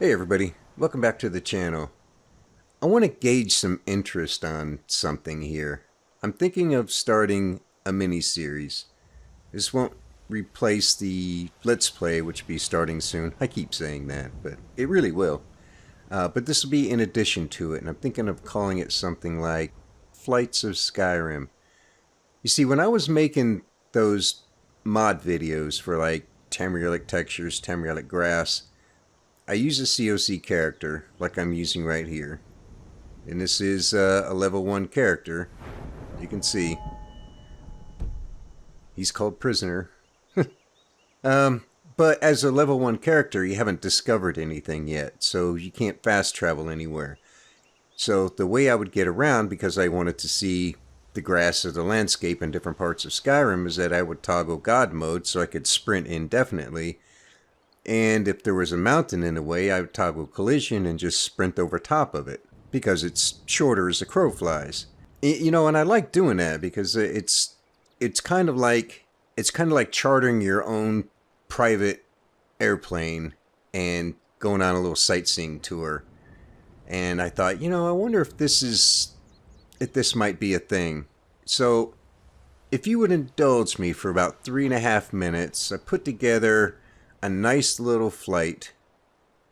Hey everybody, welcome back to the channel. I want to gauge some interest on something here. I'm thinking of starting a mini-series. This won't replace the Let's Play, which will be starting soon. I keep saying that, but it really will. But this will be in addition to it, and I'm thinking of calling it something like Flights of Skyrim. You see, when I was making those mod videos for like Tamrielic textures, Tamrielic grass, I use a COC character, like I'm using right here. And this is a level 1 character. You can see. He's called Prisoner. But as a level 1 character, you haven't discovered anything yet, so you can't fast travel anywhere. So the way I would get around, because I wanted to see the grass of the landscape in different parts of Skyrim, is that I would toggle God mode so I could sprint indefinitely. And if there was a mountain in the way, I would toggle collision and just sprint over top of it, because it's shorter as a crow flies. You know, and I like doing that because it's kind of like chartering your own private airplane and going on a little sightseeing tour. And I thought, I wonder if this might be a thing. So, if you would indulge me for about 3.5 minutes, I put together a nice little flight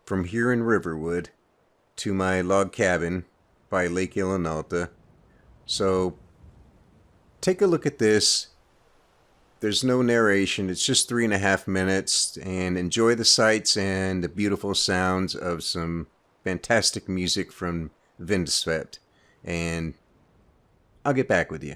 from here in Riverwood to my log cabin by Lake Ilinalta. So take a look at this. There's no narration. It's just 3.5 minutes, and enjoy the sights and the beautiful sounds of some fantastic music from Vindesvept. And I'll get back with you.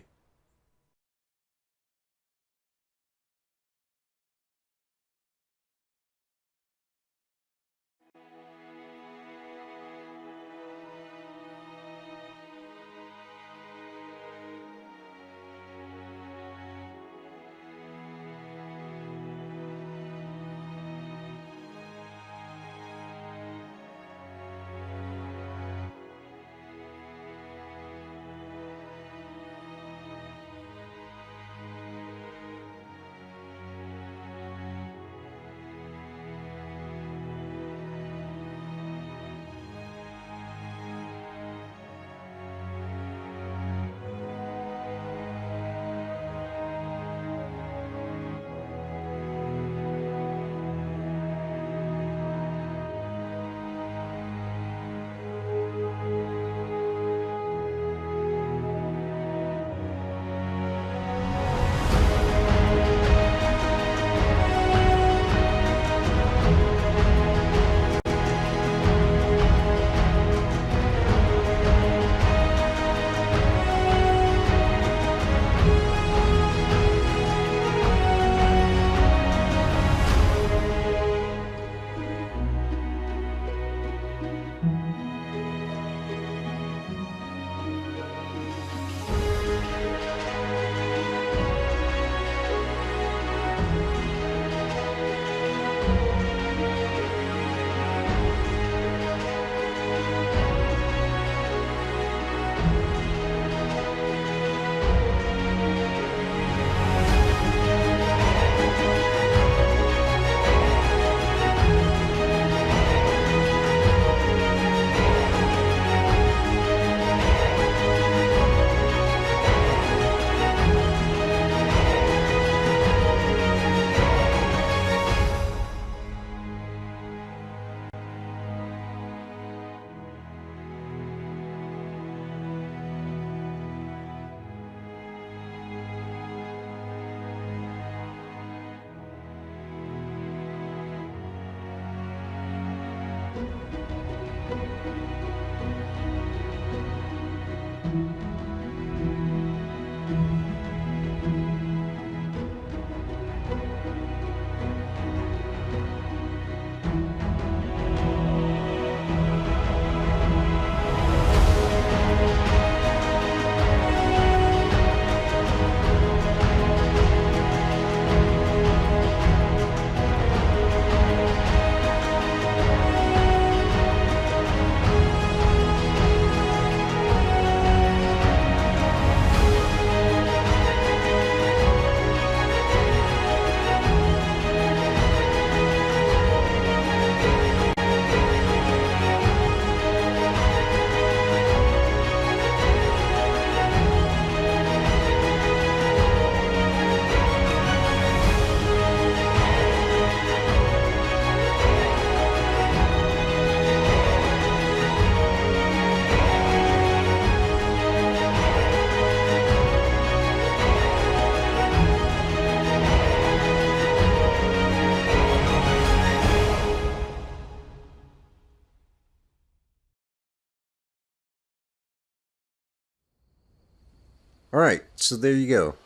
Alright, so there you go.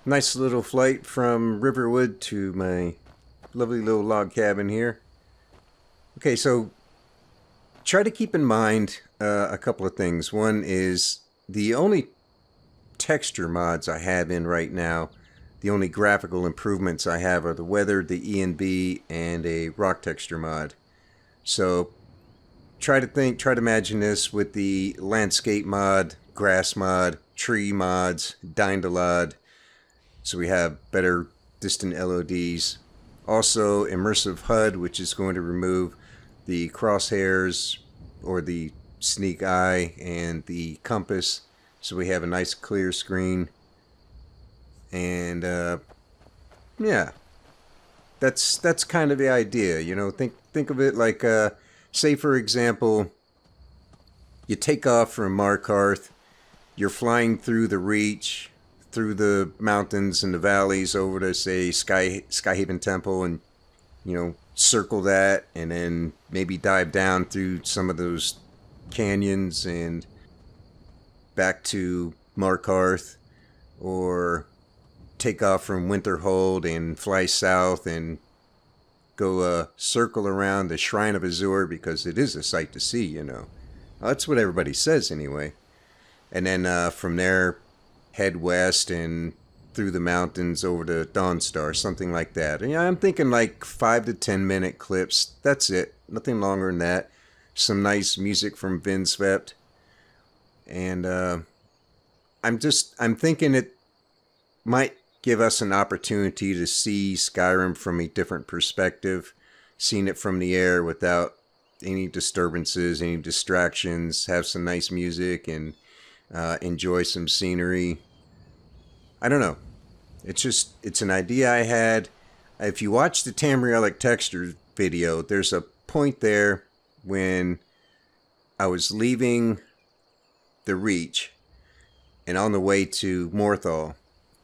Nice little flight from Riverwood to my lovely little log cabin here. Okay, so try to keep in mind a couple of things. One is the only texture mods I have in right now, the only graphical improvements I have are the weather, the ENB, and a rock texture mod. So try to imagine this with the landscape mod, grass mod, tree mods, Dindalod. So we have better distant LODs. Also immersive HUD, which is going to remove the crosshairs or the sneak eye and the compass. So we have a nice clear screen. And yeah, that's kind of the idea. You know, think of it like say for example, you take off from Markarth, you're flying through the Reach, through the mountains and the valleys over to say Skyhaven Temple, and you know, circle that and then maybe dive down through some of those canyons and back to Markarth, or take off from Winterhold and fly south and go circle around the Shrine of Azure, because it is a sight to see, you know. Well, that's what everybody says anyway. And then from there, head west and through the mountains over to Dawnstar, something like that. And, yeah, I'm thinking like 5 to 10 minute clips. That's it. Nothing longer than that. Some nice music from Vinswept. And I'm thinking it might give us an opportunity to see Skyrim from a different perspective, seeing it from the air without any disturbances, any distractions, have some nice music, and enjoy some scenery. I don't know. It's an idea I had. If you watch the Tamrielic texture video, there's a point there when I was leaving the Reach and on the way to Morthal.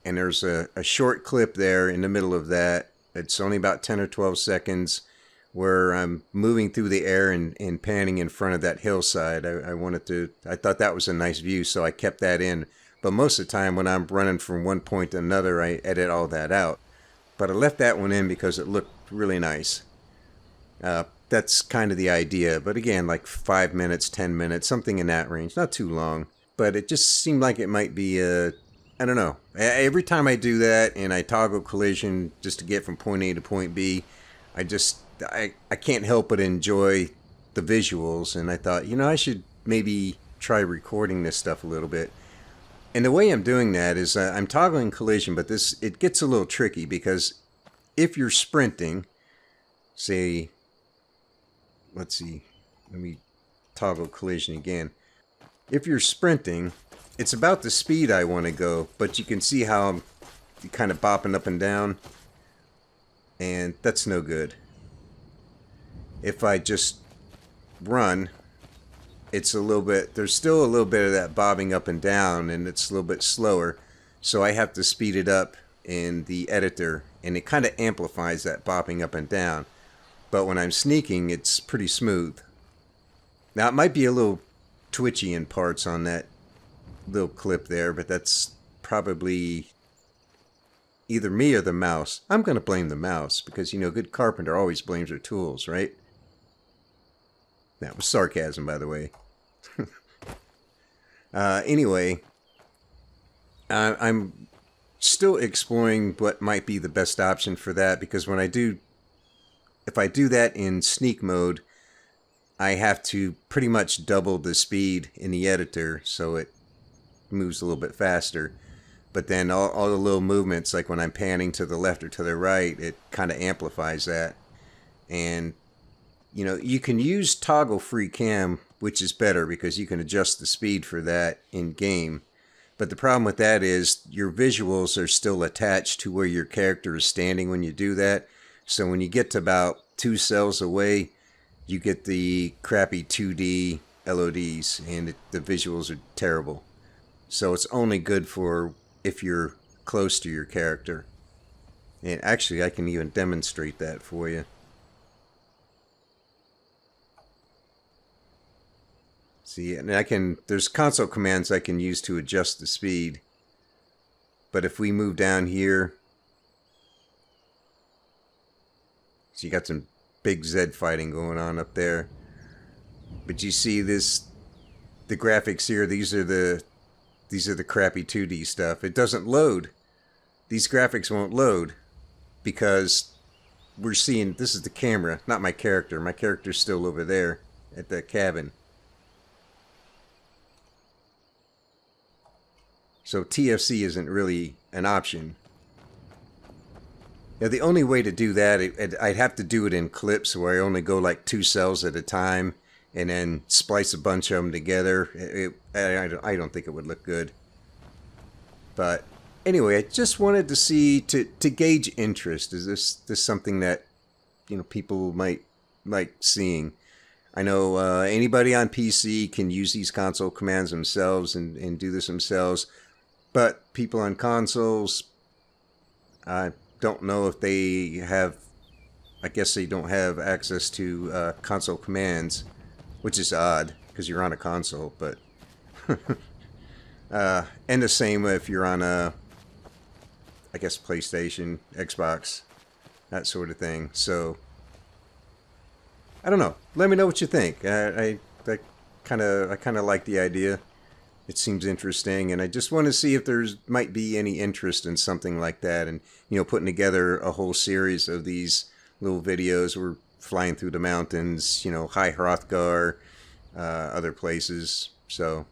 And there's a short clip there in the middle of that. It's only about 10 or 12 seconds where I'm moving through the air and panning in front of that hillside. I thought that was a nice view, so I kept that in. But most of the time when I'm running from one point to another, I edit all that out. But I left that one in because it looked really nice. That's kind of the idea. But again, like 5 minutes, 10 minutes, something in that range. Not too long. But it just seemed like it might be I don't know. Every time I do that and I toggle collision just to get from point A to point B, I can't help but enjoy the visuals. And I thought, you know, I should maybe try recording this stuff a little bit. And the way I'm doing that is I'm toggling collision, but it gets a little tricky because if you're sprinting, say, let's see, let me toggle collision again. If you're sprinting, it's about the speed I want to go, but you can see how I'm kind of bopping up and down, and that's no good. If I just run, it's a little bit, there's still a little bit of that bobbing up and down, and it's a little bit slower, so I have to speed it up in the editor, and it kind of amplifies that bopping up and down. But when I'm sneaking, it's pretty smooth. Now, it might be a little twitchy in parts on that little clip there, but that's probably either me or the mouse. I'm going to blame the mouse because, you know, good carpenter always blames their tools, right? That was sarcasm, by the way. Anyway, I'm still exploring what might be the best option for that, because if I do that in sneak mode, I have to pretty much double the speed in the editor so it moves a little bit faster. But then all the little movements, like when I'm panning to the left or to the right, it kind of amplifies that. And you know, you can use toggle free cam, which is better because you can adjust the speed for that in game. But the problem with that is your visuals are still attached to where your character is standing when you do that. So when you get to about 2 cells away, you get the crappy 2D LODs, and the visuals are terrible. So it's only good for if you're close to your character. And actually, I can even demonstrate that for you. See, and there's console commands I can use to adjust the speed. But if we move down here, so you got some big Z fighting going on up there. But you see this, the graphics here, these are the crappy 2D stuff. It doesn't load. These graphics won't load because we're seeing, this is the camera, not my character. My character's still over there at the cabin. So TFC isn't really an option. Now, the only way to do that, I'd have to do it in clips where I only go like 2 cells at a time and then splice a bunch of them together. I don't think it would look good. But anyway, I just wanted to see, to gauge interest. Is this something that, you know, people might like seeing? I know anybody on PC can use these console commands themselves and do this themselves. But people on consoles, I don't know if they have, I guess they don't have access to console commands, which is odd because you're on a console, but and the same if you're on a, I guess, PlayStation, Xbox, that sort of thing. So I don't know. Let me know what you think. I kind of like the idea. It seems interesting, and I just want to see if there's might be any interest in something like that, and you know, putting together a whole series of these little videos. We're flying through the mountains, you know, High Hrothgar, other places. So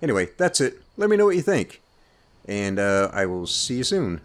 anyway, that's it. Let me know what you think, and I will see you soon.